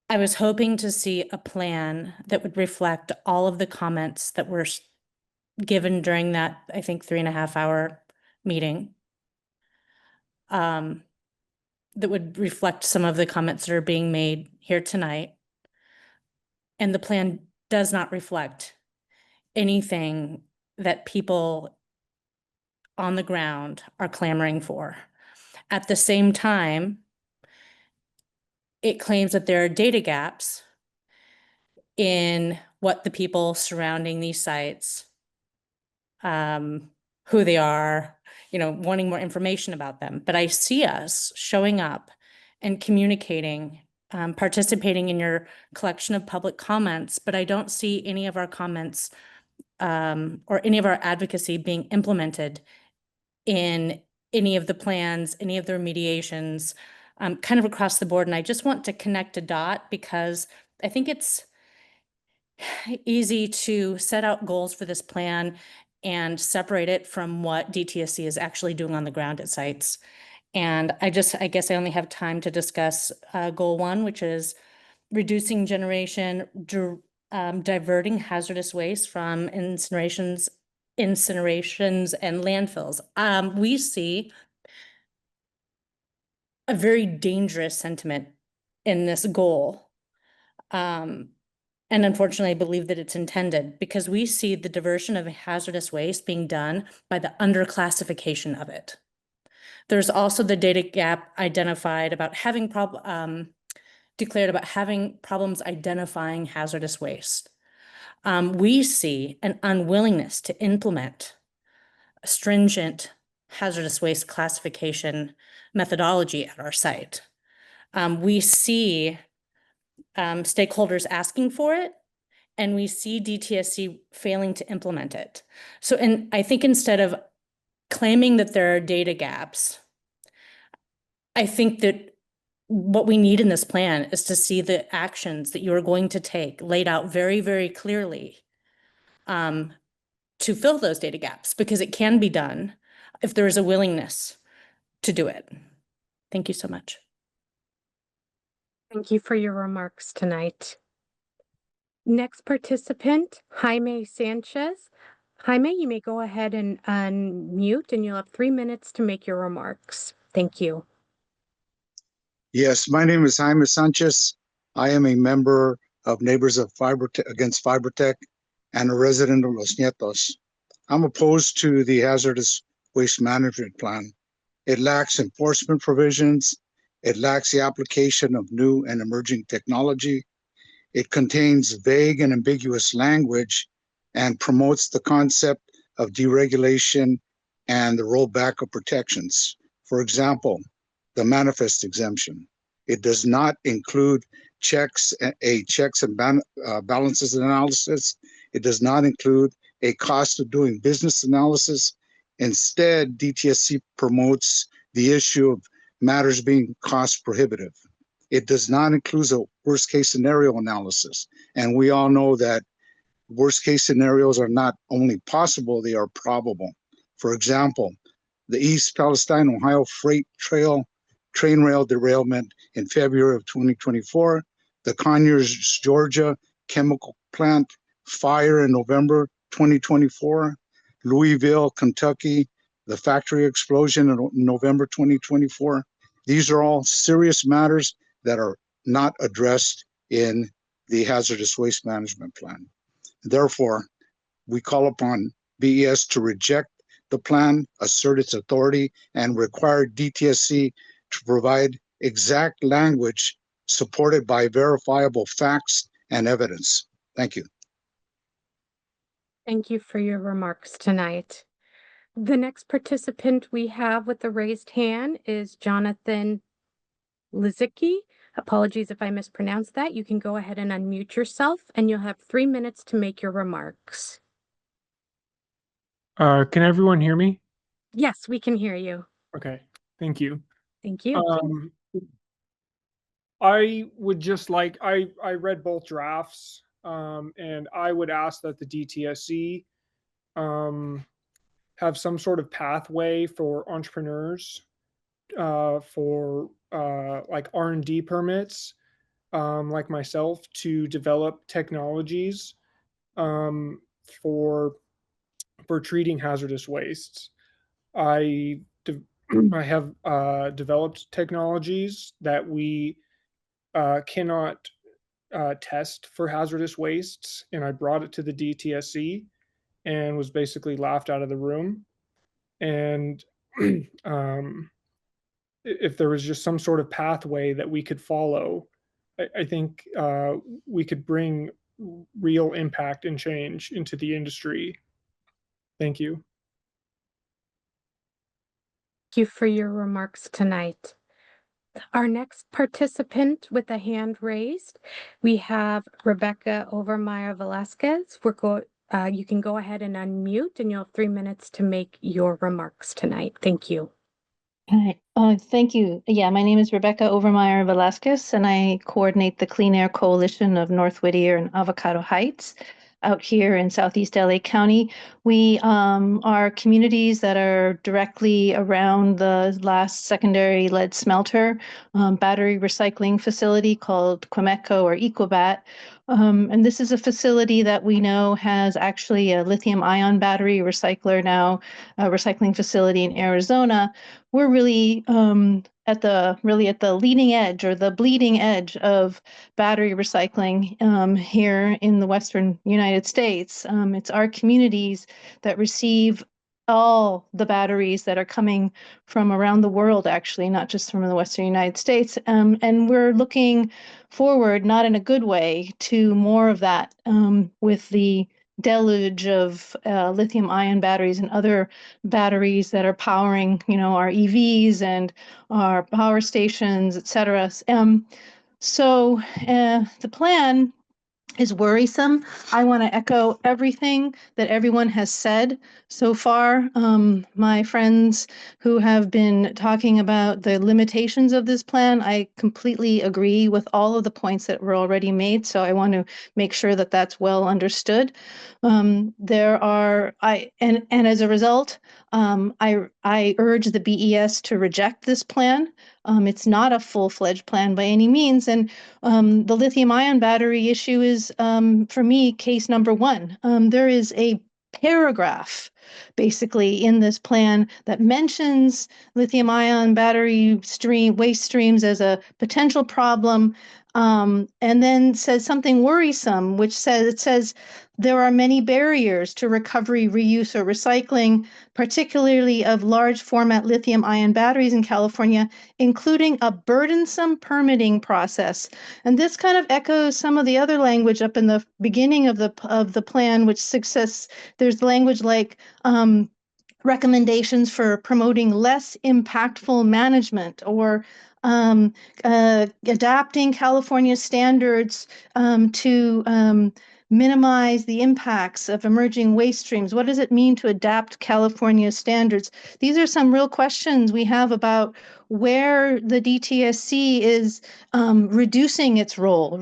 I was hoping to see a plan that would reflect all of the comments that were given during that, I think, 3.5-hour meeting. That would reflect some of the comments that are being made here tonight. And the plan does not reflect anything that people on the ground are clamoring for. At the same time, it claims that there are data gaps in what the people surrounding these sites, who they are, wanting more information about them. But I see us showing up and communicating, participating in your collection of public comments, but I don't see any of our comments or any of our advocacy being implemented in any of the plans, any of the remediations, kind of across the board. And I just want to connect a dot because I think it's easy to set out goals for this plan and separate it from what DTSC is actually doing on the ground at sites. And I guess I only have time to discuss goal 1, which is reducing generation, diverting hazardous waste from incinerations and landfills. We see a very dangerous sentiment in this goal. And unfortunately, I believe that it's intended because we see the diversion of hazardous waste being done by the underclassification of it. There's also the data gap identified about declared about having problems identifying hazardous waste. We see an unwillingness to implement a stringent hazardous waste classification methodology at our site. We see stakeholders asking for it, and we see DTSC failing to implement it. So, I think instead of claiming that there are data gaps, I think that what we need in this plan is to see the actions that you are going to take laid out very, very clearly to fill those data gaps, because it can be done if there is a willingness to do it. Thank you so much. Thank you for your remarks tonight. Next participant, Jaime Sanchez. Jaime, you may go ahead and unmute, and you'll have 3 minutes to make your remarks. Thank you. Yes, my name is Jaime Sanchez. I am a member of Neighbors of Against Fibertech and a resident of Los Nietos. I'm opposed to the hazardous waste management plan. It lacks enforcement provisions. It lacks the application of new and emerging technology. It contains vague and ambiguous language and promotes the concept of deregulation and the rollback of protections. For example, the manifest exemption. It does not include checks and balances analysis. It does not include a cost of doing business analysis. Instead, DTSC promotes the issue of matters being cost prohibitive. It does not include a worst case scenario analysis. And we all know that worst case scenarios are not only possible, they are probable. For example, the East Palestine, Ohio freight train rail derailment in February of 2024, the Conyers, Georgia chemical plant fire in November 2024, Louisville, Kentucky, the factory explosion in November 2024. These are all serious matters that are not addressed in the hazardous waste management plan. Therefore, we call upon BES to reject the plan, assert its authority, and require DTSC to provide exact language supported by verifiable facts and evidence. Thank you. Thank you for your remarks tonight. The next participant we have with the raised hand is Jonathan Lizicki. Apologies if I mispronounced that. You can go ahead and unmute yourself, and you'll have 3 minutes to make your remarks. Can everyone hear me? Yes, we can hear you. Okay, thank you. Thank you. I would just I read both drafts, and I would ask that the DTSC have some sort of pathway for entrepreneurs for like R&D permits, like myself, to develop technologies for treating hazardous wastes. I have developed technologies that we cannot test for hazardous wastes, and I brought it to the DTSC and was basically laughed out of the room. And if there was just some sort of pathway that we could follow, I think we could bring real impact and change into the industry. Thank you. Thank you for your remarks tonight. Our next participant with a hand raised, we have Rebecca Overmeyer Velasquez. You can go ahead and unmute, and you'll have 3 minutes to make your remarks tonight. Thank you. Hi, thank you. Yeah, my name is Rebecca Overmeyer Velasquez, and I coordinate the Clean Air Coalition of North Whittier and Avocado Heights out here in Southeast LA County. We are communities that are directly around the last secondary lead smelter battery recycling facility called Quemeco or Ecobat. And this is a facility that we know has actually a lithium ion battery recycler now, a recycling facility in Arizona. We're really at the leading edge or the bleeding edge of battery recycling here in the Western United States. It's our communities that receive all the batteries that are coming from around the world, actually, not just from the Western United States. And we're looking forward, not in a good way, to more of that with the deluge of lithium ion batteries and other batteries that are powering, our EVs and our power stations, et cetera. So the plan is worrisome. I want to echo everything that everyone has said so far. My friends who have been talking about the limitations of this plan, I completely agree with all of the points that were already made. So I want to make sure that that's well understood. And as a result, I urge the BES to reject this plan. It's not a full-fledged plan by any means, and the lithium ion battery issue is, for me, case number one. There is a paragraph basically in this plan that mentions lithium ion battery waste streams as a potential problem, and then says something worrisome, which says there are many barriers to recovery, reuse, or recycling, particularly of large format lithium ion batteries in California, including a burdensome permitting process. And this kind of echoes some of the other language up in the beginning of the plan, which there's language like recommendations for promoting less impactful management or adapting California standards to minimize the impacts of emerging waste streams. What does it mean to adapt California standards? These are some real questions we have about where the DTSC is reducing its role,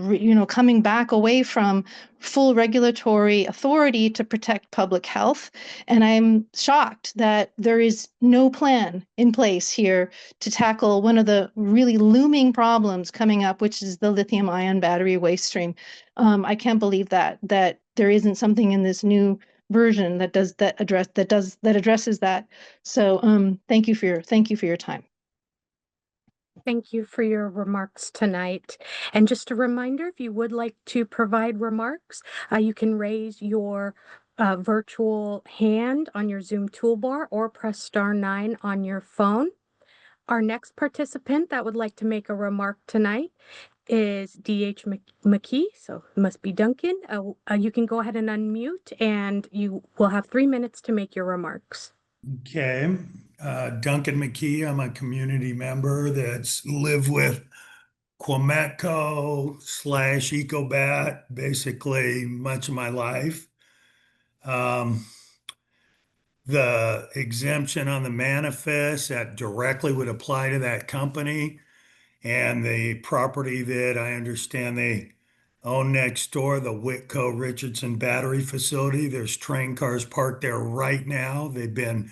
coming back away from full regulatory authority to protect public health. And I'm shocked that there is no plan in place here to tackle one of the really looming problems coming up, which is the lithium ion battery waste stream. I can't believe that there isn't something in this new version that addresses that. So thank you for your time. Thank you for your remarks tonight. And just a reminder, if you would like to provide remarks, you can raise your virtual hand on your Zoom toolbar or press *9 on your phone. Our next participant that would like to make a remark tonight is D.H. McKee, so it must be Duncan. You can go ahead and unmute, and you will have 3 minutes to make your remarks. Okay. Duncan McKee, I'm a community member that's lived with Quemeco / Ecobat basically much of my life. The exemption on the manifest that directly would apply to that company and the property that I understand they own next door, the Whitco Richardson battery facility. There's train cars parked there right now. They've been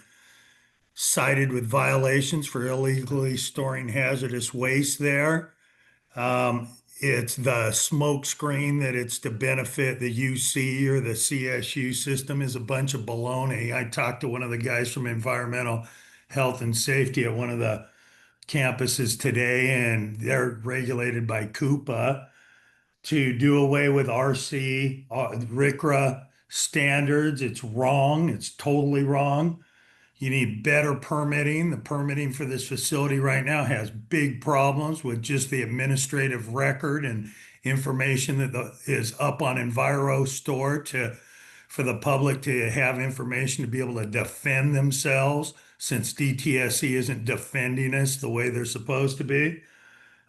cited with violations for illegally storing hazardous waste there. It's the smoke screen that it's to benefit the UC or the CSU system is a bunch of baloney. I talked to one of the guys from environmental health and safety at one of the campuses today, and they're regulated by CUPA to do away with RC, RCRA standards. It's wrong. It's totally wrong. You need better permitting. The permitting for this facility right now has big problems with just the administrative record and information that is up on EnviroStore for the public to have information to be able to defend themselves, since DTSC isn't defending us the way they're supposed to be.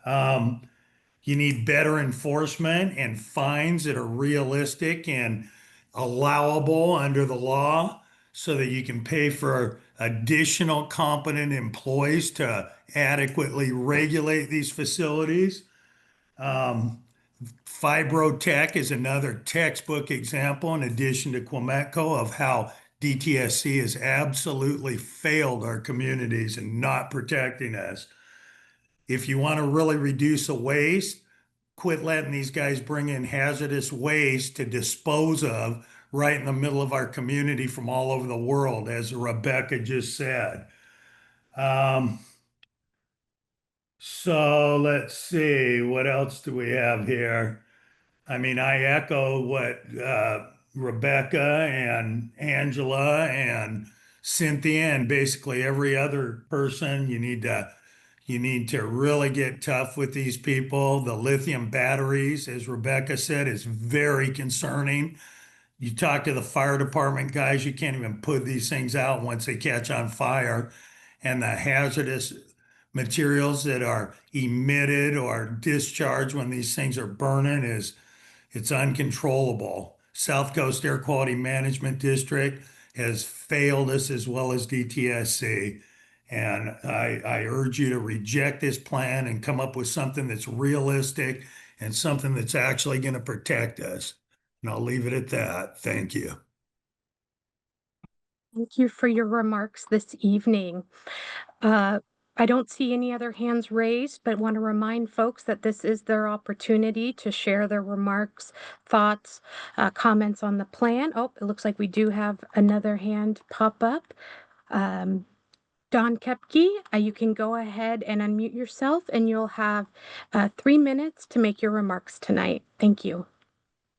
You need better enforcement and fines that are realistic and allowable under the law, so that you can pay for additional competent employees to adequately regulate these facilities. Fibrotech is another textbook example, in addition to Quimetco, of how DTSC has absolutely failed our communities and not protecting us. If you want to really reduce the waste, quit letting these guys bring in hazardous waste to dispose of right in the middle of our community from all over the world, as Rebecca just said. So let's see, what else do we have here? I mean, I echo what Rebecca and Angela and Cynthia and basically every other person. You need to really get tough with these people. The lithium batteries, as Rebecca said, is very concerning. You talk to the fire department guys, you can't even put these things out once they catch on fire. And the hazardous materials that are emitted or discharged when these things are burning it's uncontrollable. South Coast Air Quality Management District has failed us, as well as DTSC. And I urge you to reject this plan and come up with something that's realistic and something that's actually going to protect us. And I'll leave it at that. Thank you. Thank you for your remarks this evening. I don't see any other hands raised, but want to remind folks that this is their opportunity to share their remarks, thoughts, comments on the plan. Oh, it looks like we do have another hand pop up. Don Kepke, you can go ahead and unmute yourself, and you'll have 3 minutes to make your remarks tonight. Thank you.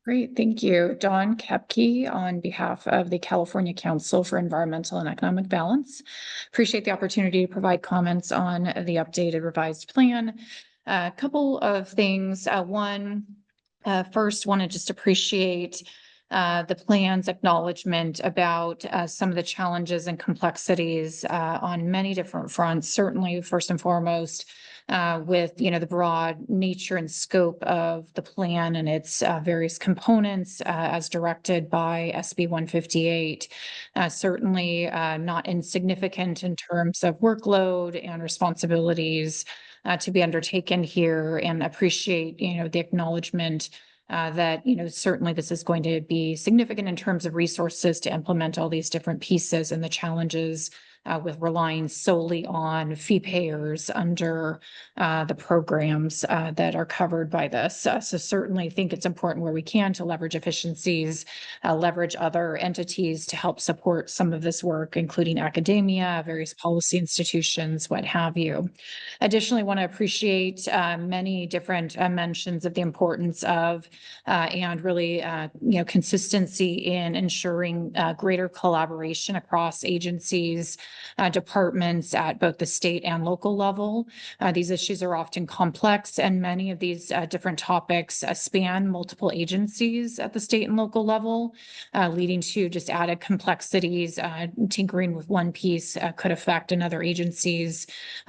Great, thank you. Dawn Kepke on behalf of the California Council for Environmental and Economic Balance. Appreciate the opportunity to provide comments on the updated revised plan. A couple of things. First, want to just appreciate the plan's acknowledgement about some of the challenges and complexities on many different fronts. Certainly, first and foremost, with the broad nature and scope of the plan and its various components as directed by SB 158. Certainly not insignificant in terms of workload and responsibilities to be undertaken here, and appreciate the acknowledgement that certainly this is going to be significant in terms of resources to implement all these different pieces, and the challenges with relying solely on fee payers under the programs that are covered by this. So certainly think it's important where we can to leverage efficiencies, leverage other entities to help support some of this work, including academia, various policy institutions, what have you. Additionally, want to appreciate many different mentions of the importance of and really consistency in ensuring greater collaboration across agencies, departments at both the state and local level. These issues are often complex, and many of these different topics span multiple agencies at the state and local level, leading to just added complexities. Tinkering with one piece could affect another agency's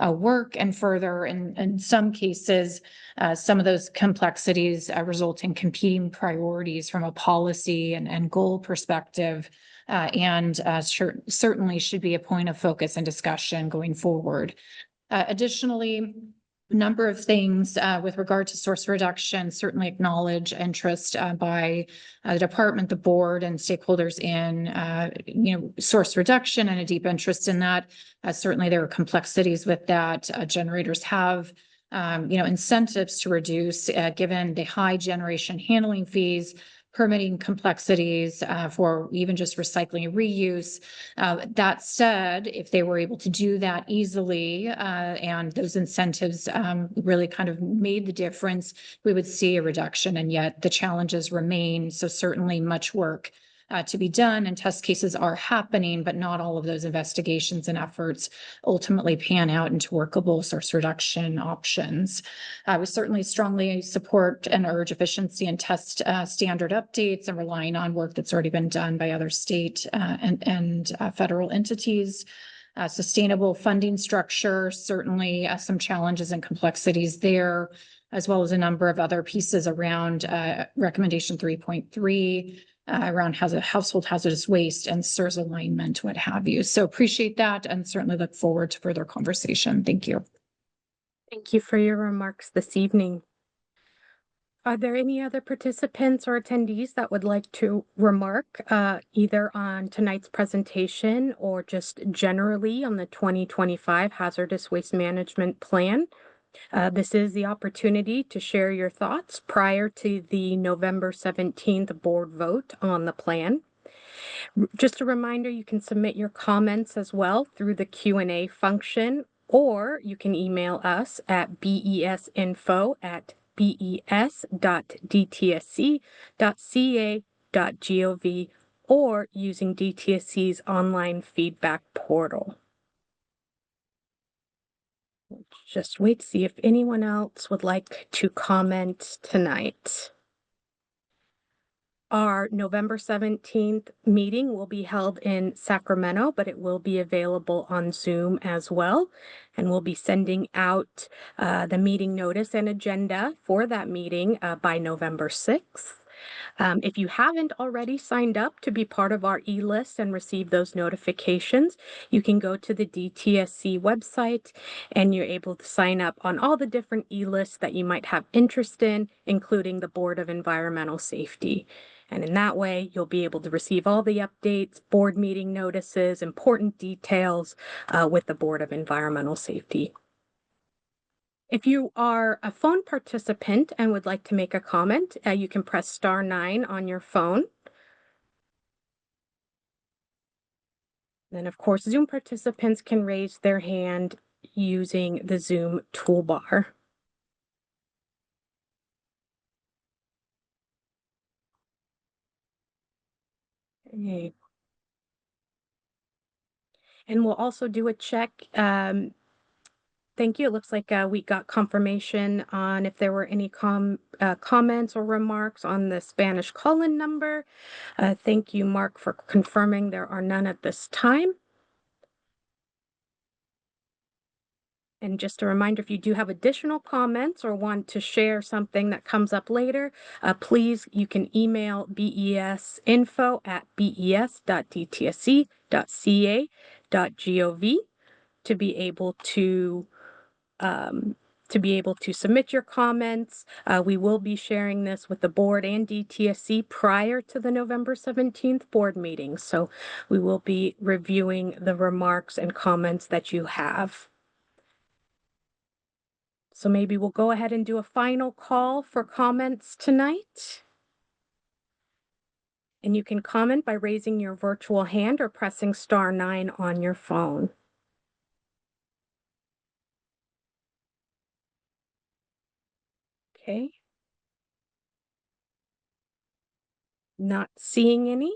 work, and further, in some cases, some of those complexities result in competing priorities from a policy and goal perspective, and certainly should be a point of focus and discussion going forward. Additionally, a number of things with regard to source reduction, certainly acknowledge interest by the department, the board, and stakeholders in source reduction, and a deep interest in that. Certainly there are complexities with that. Generators have incentives to reduce given the high generation handling fees, permitting complexities for even just recycling and reuse. That said, if they were able to do that easily and those incentives really kind of made the difference, we would see a reduction, and yet the challenges remain. So certainly much work to be done, and test cases are happening, but not all of those investigations and efforts ultimately pan out into workable source reduction options. We certainly strongly support and urge efficiency and test standard updates and relying on work that's already been done by other state and federal entities. Sustainable funding structure, certainly some challenges and complexities there, as well as a number of other pieces around recommendation 3.3 around household hazardous waste and SIRS alignment, what have you. So appreciate that and certainly look forward to further conversation. Thank you. Thank you for your remarks this evening. Are there any other participants or attendees that would like to remark either on tonight's presentation or just generally on the 2025 Hazardous Waste Management Plan? This is the opportunity to share your thoughts prior to the November 17th board vote on the plan. Just a reminder, you can submit your comments as well through the Q&A function, or you can email us at bes.dtsc.ca.gov or using DTSC's online feedback portal. Just wait to see if anyone else would like to comment tonight. Our November 17th meeting will be held in Sacramento, but it will be available on Zoom as well. And we'll be sending out the meeting notice and agenda for that meeting by November 6th. If you haven't already signed up to be part of our e-list and receive those notifications, you can go to the DTSC website and you're able to sign up on all the different e-lists that you might have interest in, including the Board of Environmental Safety. And in that way, you'll be able to receive all the updates, board meeting notices, important details with the Board of Environmental Safety. If you are a phone participant and would like to make a comment, you can press *9 on your phone. Then, of course, Zoom participants can raise their hand using the Zoom toolbar. Okay. And we'll also do a check. Thank you. It looks like we got confirmation on if there were any comments or remarks on the Spanish call-in number. Thank you, Mark, for confirming there are none at this time. And just a reminder, if you do have additional comments or want to share something that comes up later, please, you can email besinfo@bes.dtsc.ca.gov to be able to submit your comments. We will be sharing this with the board and DTSC prior to the November 17th board meeting. So we will be reviewing the remarks and comments that you have. So maybe we'll go ahead and do a final call for comments tonight. And you can comment by raising your virtual hand or pressing *9 on your phone. Okay. Not seeing any.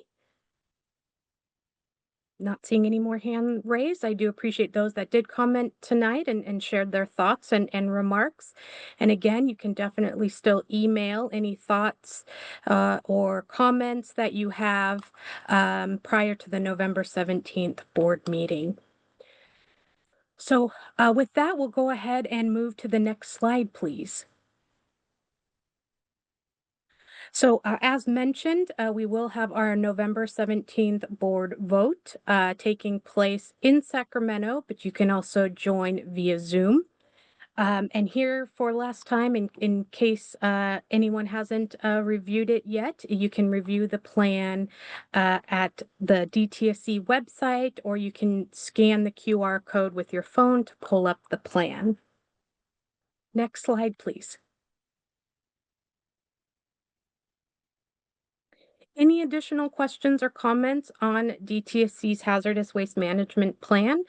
Not seeing any more hand raised. I do appreciate those that did comment tonight and shared their thoughts and remarks. And again, you can definitely still email any thoughts or comments that you have prior to the November 17th board meeting. So with that, we'll go ahead and move to the next slide, please. So as mentioned, we will have our November 17th board vote taking place in Sacramento, but you can also join via Zoom. And here for last time, in case anyone hasn't reviewed it yet, you can review the plan at the DTSC website, or you can scan the QR code with your phone to pull up the plan. Next slide, please. Any additional questions or comments on DTSC's Hazardous Waste Management Plan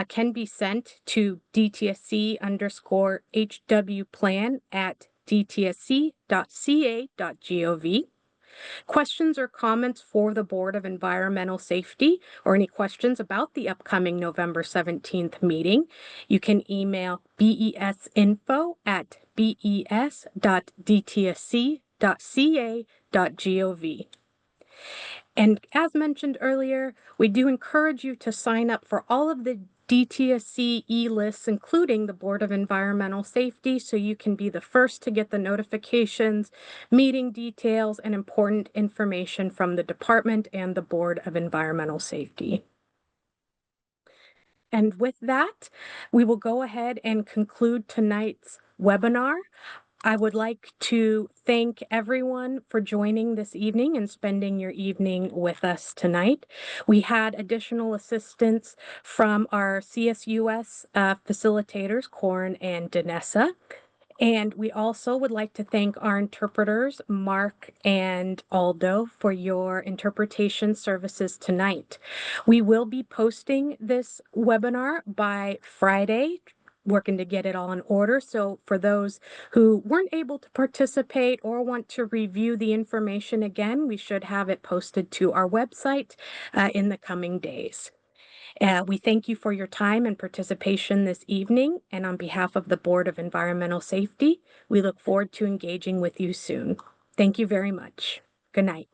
can be sent to DTSC_HWPlan@dtsc.ca.gov. Questions or comments for the Board of Environmental Safety or any questions about the upcoming November 17th meeting, you can email bes.bes.dtsc.ca.gov. And as mentioned earlier, we do encourage you to sign up for all of the DTSC e-lists, including the Board of Environmental Safety, so you can be the first to get the notifications, meeting details, and important information from the department and the Board of Environmental Safety. And with that, we will go ahead and conclude tonight's webinar. I would like to thank everyone for joining this evening and spending your evening with us tonight. We had additional assistance from our CSUS facilitators, Corin and Danessa. And we also would like to thank our interpreters, Mark and Aldo, for your interpretation services tonight. We will be posting this webinar by Friday, working to get it all in order. So for those who weren't able to participate or want to review the information again, we should have it posted to our website in the coming days. We thank you for your time and participation this evening, and on behalf of the Board of Environmental Safety, we look forward to engaging with you soon. Thank you very much. Good night.